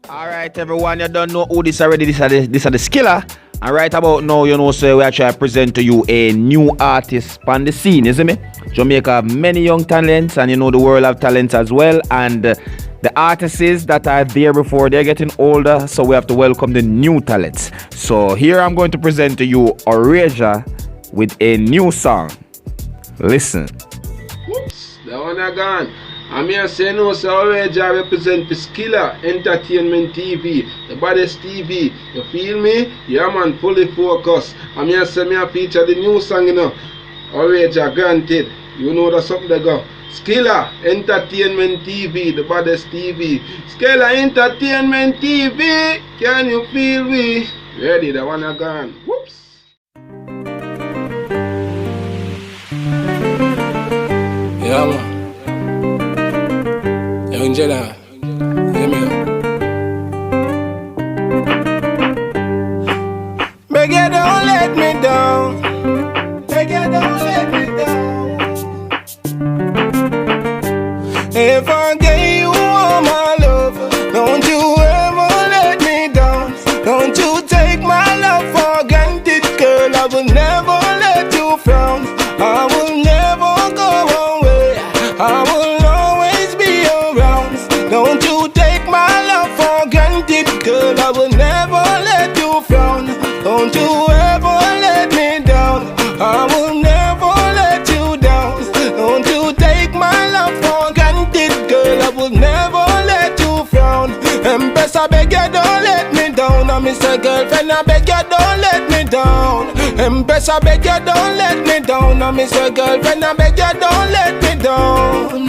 Alright everyone, you don't know who this already, this are the Skilla. And right about now, you know, so we actually present to you a new artist on the scene, isn't it? Jamaica have many young talents, and you know the world have talents as well. And the artists that are there before, they're getting older, so we have to welcome the new talents. So here I'm going to present to you ORAJAH with a new song. Listen. Whoops, that one are gone. I'm here saying no, so ORAJAH represent the Skilla Entertainment TV, the baddest TV. You feel me? Yeah man, fully focused. I'm here saying me feature the new song, you know. ORAJAH granted. You know that's something they go. Skilla Entertainment TV, the baddest TV. Skilla Entertainment TV, can you feel me? Ready, that one are gone. Whoops. Yeah man. Young Jedi, hear me up. Beg you don't let me down. Beg you don't let me down. If I gave you all my love, don't you ever let me down. Don't you take my love for granted, girl. I will never let you frown. I will never go away. I will always be around. Don't you take my love for granted, girl. I will never let you frown. Don't you ever let me down. I will never let you down. Don't you take my love for granted, girl. I will never let you frown. Empress, I beg you don't let me down. I miss a girlfriend, I beg you don't let me down. Empress, I beg you don't let me down. I miss a girlfriend, I beg you don't let me down.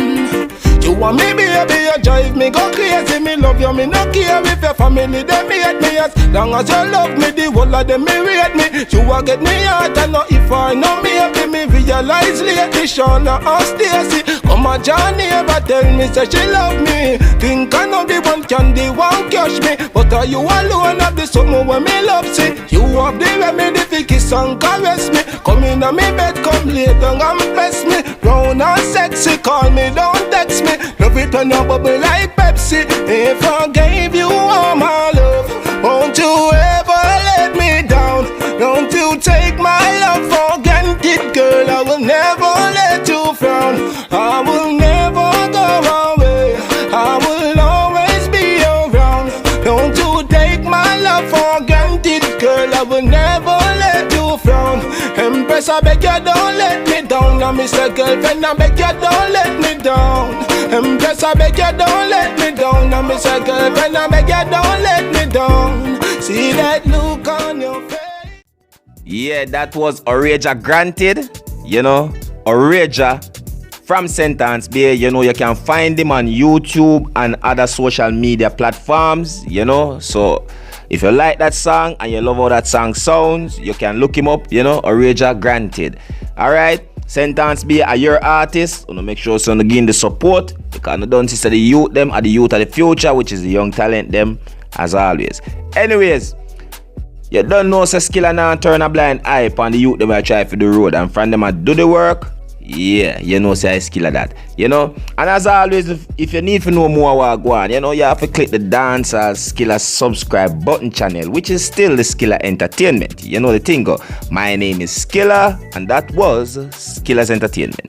You want me baby, you drive me go crazy. Me love you, me no care if your family them hate me. As long as you love me, the whole of them me rate me. You a get me heart and not if I know me realize lately Shauna and Stacy come a Johnny ever tell me say she love me. Think I know the one can the one catch me, but are you alone have the summer when me love see? You have the remedy fi kiss and caress me. Come in a me bed, come lay down and bless me. Brown and sexy, call me, don't text me. Love it when you bubble like Pepsi. If I gave you all my love, won't you ever let me down? Don't you take my love for granted, girl. I will never let you frown. I will never go away. I will always be around. Don't you take my love for granted, girl. I will never let you frown. Empress, I beg you don't let me down. I miss a girlfriend, I beg you don't let me down. Empress, I beg you don't let me down. I miss a girlfriend, I beg you don't let me down. See that look on your face. Yeah, that was ORAJAH granted. You know, ORAJAH from St Ann Jamaica. You know, you can find him on YouTube and other social media platforms. You know, so if you like that song and you love how that song sounds, you can look him up. You know, ORAJAH granted. All right. St Ann Jamaica are your artists. You know, make sure so you gain the support, because you don't see the youth them are the youth of the future, which is the young talent them as always. Anyways, you don't know so Skilla now turn a blind eye upon the youth them I try for the road, and from them I do the work. Yeah, you know say I Skilla that. You know, and as always, if you need to know more what go on, you know, you have to click the Dancehallskilla subscribe button channel, which is still the Skilla Entertainment. You know the thing go. My name is Skilla, and that was Skilla's Entertainment.